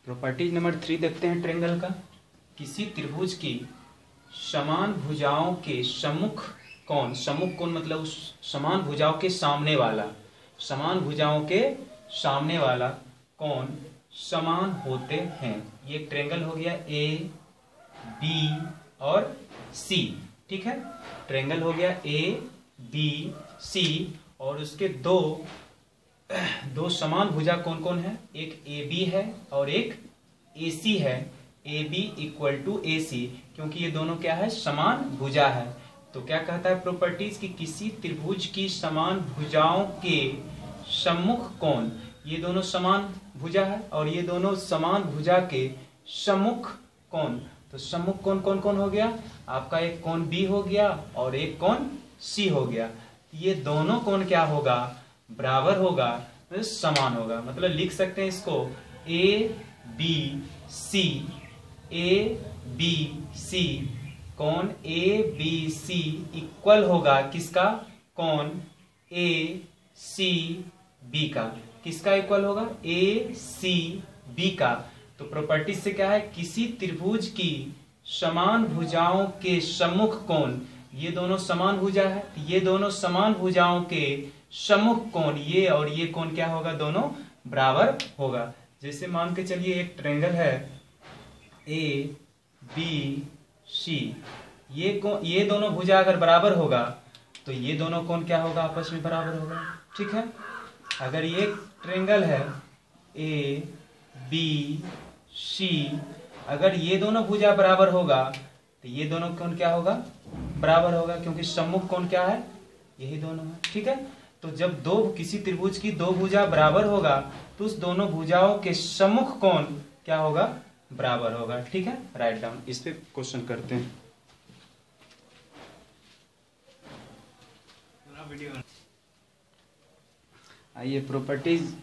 Properties number 3 देखते हैं triangle का। किसी त्रिभुज की समान भुजाओं के सम्मुख कोण, सम्मुख कोण मतलब उस समान भुजाओं के सामने वाला, समान भुजाओं के सामने वाला कोण समान होते हैं। ये ट्रायंगल हो गया ए बी और सी, ठीक है। ट्रायंगल हो गया ए बी सी और उसके दो समान भुजा कौन कौन है, एक ए बी है और एक ए सी है। ए बी इक्वल टू ए सी, क्योंकि ये दोनों क्या है, समान भुजा है। तो क्या कहता है प्रॉपर्टीज की किसी त्रिभुज की समान भुजाओं के सम्मुख कोण, ये दोनों समान भुजा है और ये दोनों समान भुजा के सम्मुख कोण। तो सम्मुख कोण कौन कौन हो गया आपका, एक कोण बी हो गया और एक कोण सी हो गया। ये दोनों कोण क्या होगा, बराबर होगा, मतलब समान होगा। मतलब लिख सकते हैं इसको A B C, A B C, कोण ए बी सी इक्वल होगा किसका, कोण ए सी बी का। किसका इक्वल होगा, ए सी बी का। तो प्रॉपर्टी से क्या है, किसी त्रिभुज की समान भुजाओं के सम्मुख कोण, ये दोनों समान भुजा है, ये दोनों समान भुजाओं के सम्मुख कोण, ये और ये कोण क्या होगा, दोनों बराबर होगा। जैसे मान के चलिए एक ट्रायंगल है ए बी सी, ये दोनों भुजा अगर बराबर होगा तो ये दोनों कोण क्या होगा, आपस में बराबर होगा, ठीक है। अगर ये ट्रायंगल है ए बी सी, अगर ये दोनों भुजा बराबर होगा तो ये दोनों कोण क्या होगा, बराबर होगा, क्योंकि सम्मुख कोण क्या है, यही दोनों है, ठीक है। तो जब किसी त्रिभुज की दो भुजा बराबर होगा तो उस दोनों भुजाओं के सम्मुख कोण क्या होगा, बराबर होगा, ठीक है। राइट डाउन, इस पे क्वेश्चन करते हैं। आइए प्रॉपर्टीज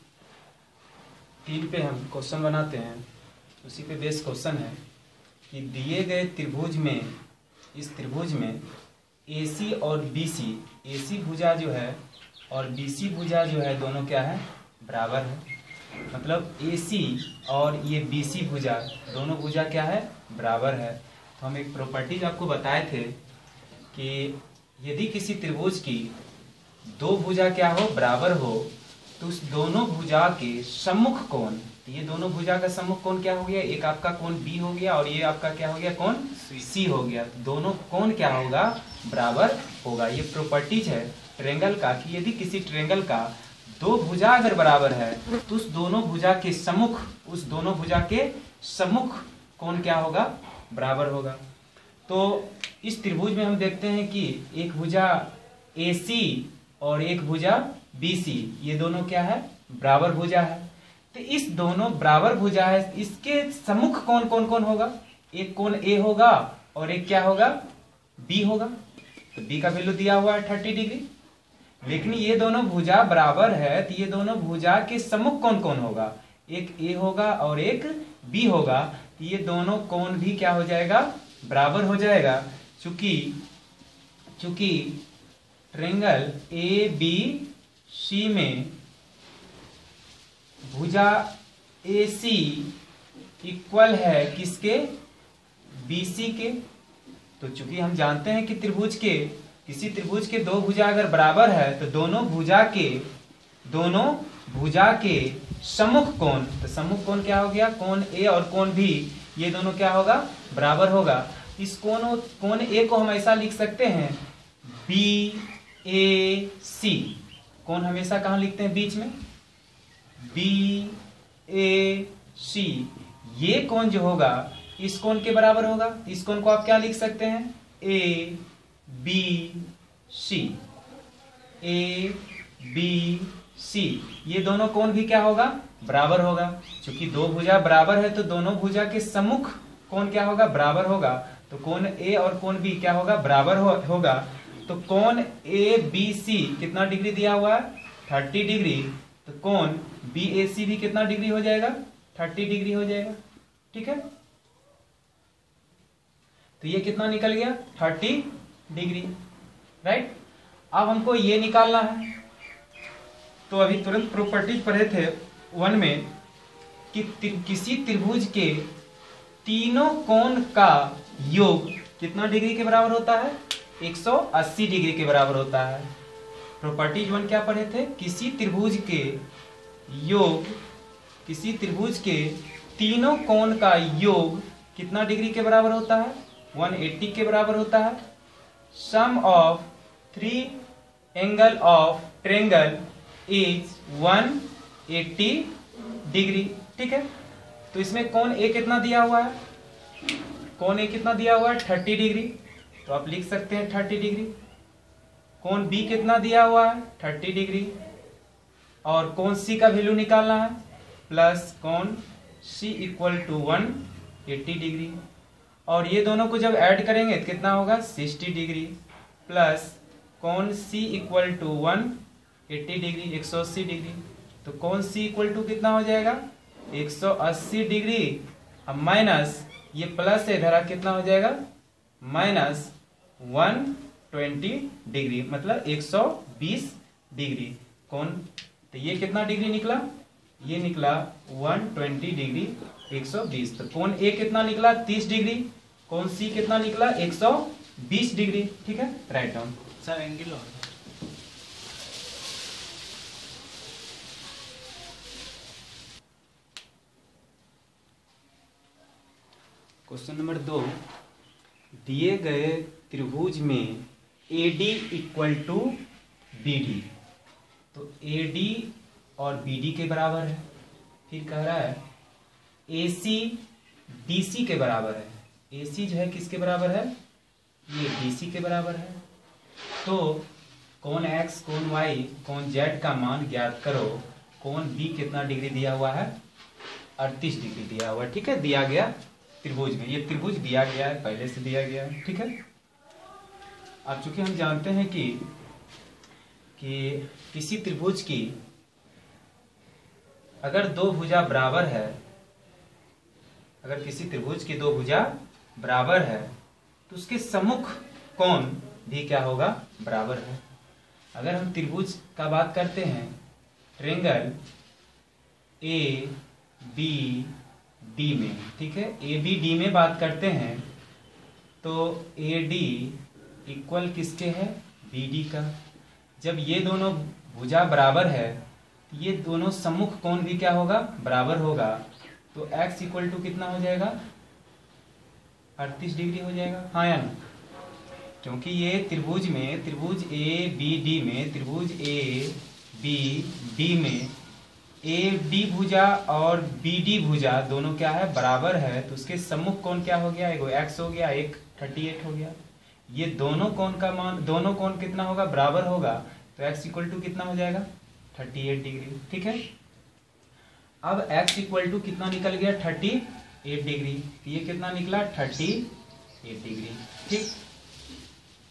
3 पे हम क्वेश्चन बनाते हैं। उसी पे बेस क्वेश्चन है कि दिए गए त्रिभुज में, इस त्रिभुज में AC और BC, AC भुजा जो है और BC भुजा जो है दोनों क्या है, बराबर है। मतलब AC और ये BC भुजा, दोनों भुजा क्या है, बराबर है। तो हम एक प्रॉपर्टीज आपको बताए थे कि यदि किसी त्रिभुज की दो भुजा क्या हो, बराबर हो, तो उस दोनों भुजा के सम्मुख कोण, ये दोनों भुजा का सम्मुख कोण क्या हो गया, एक आपका कोण B हो गया और ये आपका क्या हो गया, कोण C हो गया। तो दोनों कोण क्या होगा, बराबर होगा। ये प्रॉपर्टीज है ट्रायंगल का कि यदि किसी ट्रायंगल का दो भुजा अगर बराबर है तो उस दोनों भुजा के सम्मुख, उस दोनों भुजा के सम्मुख कोण क्या होगा, बराबर होगा। तो इस त्रिभुज में हम देखते हैं कि एक भुजा AC और एक भुजा BC, ये दोनों क्या है, बराबर भुजा है। तो इस दोनों बराबर भुजा है, इसके सम्मुख कोण कौन कौन होगा, एक कोण A होगा और एक क्या होगा, B होगा। तो B का वैल्यू दिया हुआ है 30 डिग्री। लेकिन ये दोनों भुजा बराबर है तो ये दोनों भुजा के सम्मुख कोण कौन होगा, एक A होगा और एक B होगा। तो ये दोनों कोण भी क्या हो जाएगा, बराबर हो जाएगा। चूंकि ट्रायंगल ABC में भुजा AC इक्वल है किसके, BC के। तो चूंकि हम जानते हैं कि किसी त्रिभुज के दो भुजा अगर बराबर है तो दोनों भुजा के सम्मुख कोण, तो सम्मुख कोण क्या हो गया, कोण A और कोण B, ये दोनों क्या होगा, बराबर होगा। इस कोण A को हम ऐसा लिख सकते हैं BAC। कोण हमेशा कहाँ लिखते हैं, बीच में, BAC। ये कोण जो होगा इस कोण के बराबर होगा। इस कोण को आप क्या लिख सकते हैं, ABC, ABC। ये दोनों कोण भी क्या होगा, बराबर होगा। क्योंकि दो भुजा बराबर है तो दोनों भुजा के सम्मुख कोण क्या होगा, बराबर होगा। तो कोण A और कोण B क्या होगा, बराबर होगा। तो कोण ABC कितना डिग्री दिया हुआ है, 30 डिग्री। तो कोण BAC भी कितना डिग्री हो जाएगा, 30 डिग्री हो जाएगा, ठीक है। तो ये कितना निकल गया, 30 डिग्री, राइट। अब हमको ये निकालना है। तो अभी तुरंत प्रॉपर्टीज पढ़े थे 1 में कि किसी त्रिभुज के तीनों कोण का योग कितना डिग्री के बराबर होता है? 180 डिग्री के बराबर होता है। प्रॉपर्टीज 1 क्या पढ़े थे? किसी त्रिभुज के तीनों कोण का योग कितना डिग्री के बराबर होता है? 180 के बराबर होता है। Sum of 3 angle of triangle is 180 degree. ठीक है, तो इसमें कोण ए कितना दिया हुआ है? कोण ए कितना दिया हुआ है? 30 डिग्री, तो आप लिख सकते हैं 30 डिग्री। कोण बी कितना दिया हुआ है? 30 डिग्री। और कोण सी का वैल्यू निकालना है, प्लस कोण सी इक्वल टू 180 डिग्री। और ये दोनों को जब ऐड करेंगे तो कितना होगा? 60 डिग्री, प्लस कोण सी इक्वल टू 180 डिग्री, 180 डिग्री। तो कोण सी इक्वल टू कितना हो जाएगा? 180 डिग्री। अब माइनस ये प्लस है इधर कितना हो जाएगा? माइनस 120 डिग्री, मतलब 120 डिग्री कोण। तो ये कितना डिग्री निकला? ये निकला 120 डिग्री 120। तो कोण ए कितना निकला? 30 डिग्री। कोण सी कितना निकला? 120 डिग्री। ठीक है, राइट डाउन। सर एंगल और क्वेश्चन नंबर 2, दिए गए त्रिभुज में AD इक्वल टू BD, तो AD और BD के बराबर है। फिर कह रहा है AC DC के बराबर है। AC जो है किसके बराबर है? ये DC के बराबर है। तो कोण X, कोण Y, कोण Z का मान ज्ञात करो। कोण B कितना डिग्री दिया हुआ है? 38 डिग्री दिया हुआ है। ठीक है, दिया गया त्रिभुज में, ये त्रिभुज दिया गया है, पहले से दिया गया है। ठीक है, अब चूंकि हम जानते हैं कि किसी त्रिभुज की अगर दो भुजा बराबर है, अगर किसी त्रिभुज की दो भुजा बराबर है तो उसके सम्मुख कोण भी क्या होगा? बराबर है। अगर हम त्रिभुज का बात करते हैं, ट्रायंगल ए बी डी में, ठीक है, ए बी डी में बात करते हैं तो ए डी इक्वल किसके है? बी डी का। जब ये दोनों भुजा बराबर है तो ये दोनों सम्मुख कोण भी क्या होगा? बराबर होगा। तो x इक्वल टू कितना हो जाएगा? 38 डिग्री हो जाएगा। हाँ या ना? क्योंकि ये त्रिभुज में, त्रिभुज ए बी डी में, त्रिभुज ए बी डी में ए डी भुजा और बी डी भुजा दोनों क्या है? बराबर है। तो उसके सम्मुख कोण क्या हो गया? एगो x हो गया, एक 38 हो गया। ये दोनों कोण का मान, दोनों कोण कितना होगा? बराबर होगा। तो x इक्वल टू कितना हो जाएगा? 38 डिग्री। ठीक है, अब x इक्वल टू कितना निकल गया? 38 डिग्री। ये कितना निकला? 38 डिग्री। ठीक,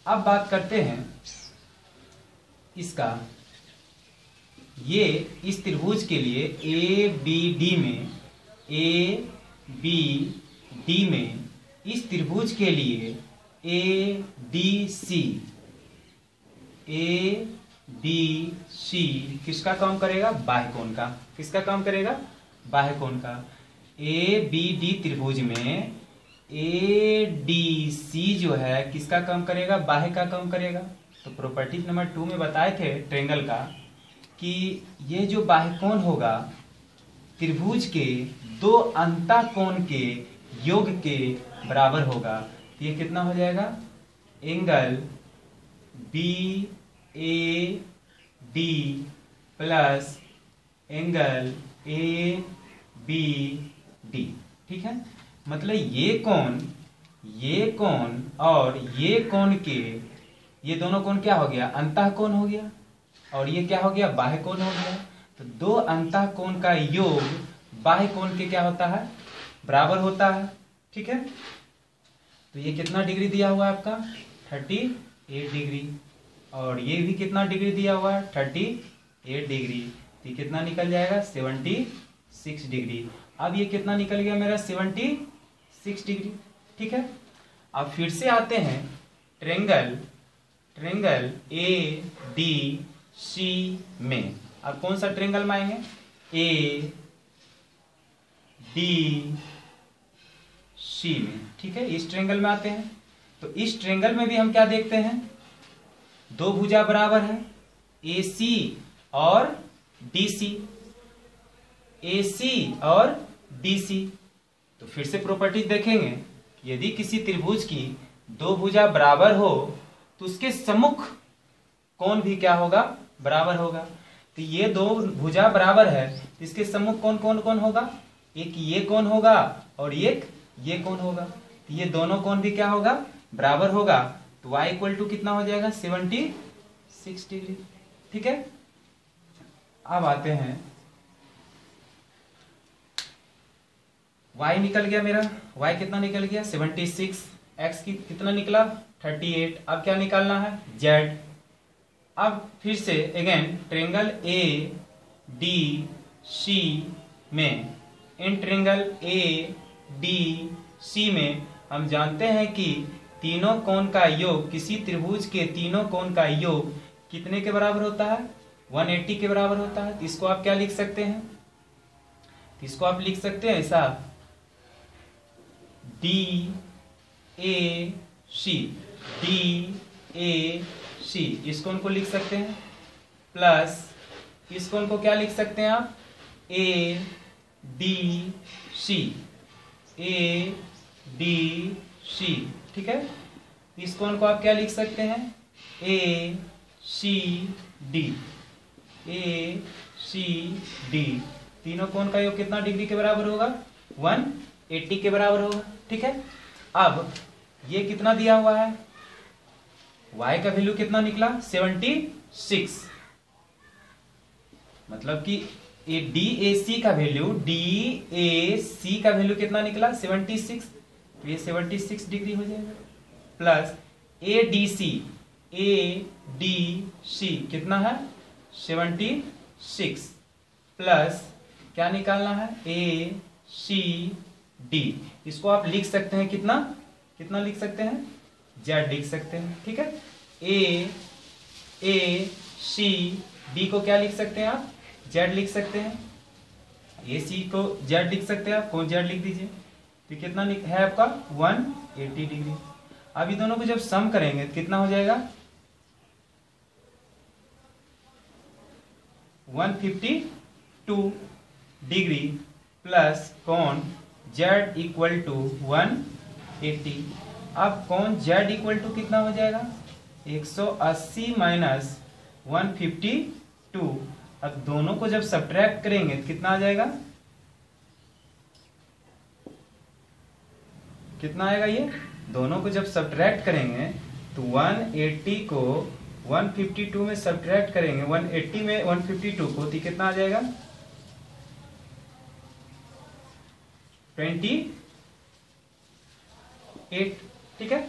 अब बात करते हैं इसका, ये इस त्रिभुज के लिए ए बी डी में, ए बी डी में इस त्रिभुज के लिए ए डी सी, ए डी सी किसका काम करेगा? बाह्य कोण का। किसका काम करेगा? बाह्य कोण का। ए बी डी त्रिभुज में ए डी सी जो है किसका काम करेगा? बाह्य का काम करेगा। तो प्रॉपर्टी नंबर 2 में बताए थे ट्रायंगल का कि ये जो बाह्य कोण होगा त्रिभुज के दो अंतःकोण के योग के बराबर होगा। तो ये कितना हो जाएगा? Angle B A D plus angle A B D. ठीक है, मतलब ये कोण और ये कोण के, ये दोनों कोण क्या हो गया? अंतःकोण हो गया। और ये क्या हो गया? बाह्य कोण हो गया। तो दो अंतःकोण का योग बाह्य कोण के क्या होता है? बराबर होता है। ठीक है, तो ये कितना डिग्री दिया हुआ है आपका? 38 डिग्री। और ये भी कितना डिग्री दिया हुआ है? 38 डिग्री। तो ये कितना निकल जाएगा? 76 डिग्री। अब ये कितना निकल गया मेरा? 76 डिग्री। ठीक है, अब फिर से आते हैं ट्रायंगल ए डी सी में। अब कौन सा ट्रायंगल में आएंगे? ए डी सी में, ठीक है, इस ट्रायंगल में आते हैं। तो इस ट्रायंगल में भी हम क्या देखते हैं, दो भुजा बराबर है, AC और DC, AC और DC। तो फिर से प्रॉपर्टीज देखेंगे, यदि किसी त्रिभुज की दो भुजा बराबर हो तो उसके सम्मुख कोण भी क्या होगा, बराबर होगा। तो ये दो भुजा बराबर है, तो इसके सम्मुख कौन कौन कौन होगा, एक ये कोण होगा और एक ये कोण होगा। तो ये दोनों कोण भी क्या होगा, बराबर होगा। तो y इक्वल टू कितना हो जाएगा, 76 डिग्री, ठीक है। अब आते हैं, y निकल गया मेरा, y कितना निकल गया 76, x की कितना निकला 38। अब क्या निकालना है, z। अब फिर से again triangle A D C में, in triangle A D C में हम जानते हैं कि तीनों कोण का योग, किसी त्रिभुज के तीनों कोण का योग कितने के बराबर होता है, 180 के बराबर होता है। तो इसको आप क्या लिख सकते हैं, इसको आप लिख सकते हैं ऐसा, D A C, D A सी, इस कोण को लिख सकते हैं, प्लस इस कोण को क्या लिख सकते हैं आप, ए डी सी, ए डी सी, ठीक है। इस कोण को आप क्या लिख सकते हैं, ए सी डी, ए सी डी। तीनों कोण का योग कितना डिग्री के बराबर होगा, 180 के बराबर होगा, ठीक है। अब ये कितना दिया हुआ है, y का वैल्यू कितना निकला 76, मतलब कि ए डी ए सी का वैल्यू, डी ए सी का वैल्यू कितना निकला 76, तो ये 76 डिग्री हो जाएगा। Plus A D C, A D C कितना है 76, प्लस क्या निकालना है, ए सी डी। इसको आप लिख सकते हैं कितना, कितना लिख सकते हैं, जेड लिख सकते हैं, ठीक है। ए सी डी को क्या लिख सकते हैं आप, जेड लिख सकते हैं। ए सी को जेड लिख सकते हैं आप, कौन जेड लिख दीजिए। तो कितना है आपका 180 डिग्री। अब ये दोनों को जब सम करेंगे तो कितना हो जाएगा 152 डिग्री प्लस कोण जेड इक्वल टू 180। अब कोण जेड इक्वल टू कितना हो जाएगा 180 माइनस 152। अब दोनों को जब सब्ट्रैक्ट करेंगे तो कितना आ जाएगा, कितना आएगा, ये दोनों को जब सब्ट्रैक्ट करेंगे तो 180 को 152 में सब्ट्रैक्ट करेंगे, 180 में 152 को, तो कितना आ जाएगा 28, ठीक है।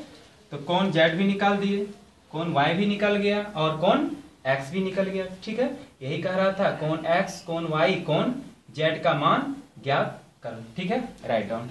तो कोण जेड भी निकाल दिए, कोण वाई भी निकल गया और कोण एक्स भी निकल गया, ठीक है। यही कह रहा था, कोण एक्स, कोण वाई, कोण जेड का मान ज्ञात करो, ठीक है। Write down.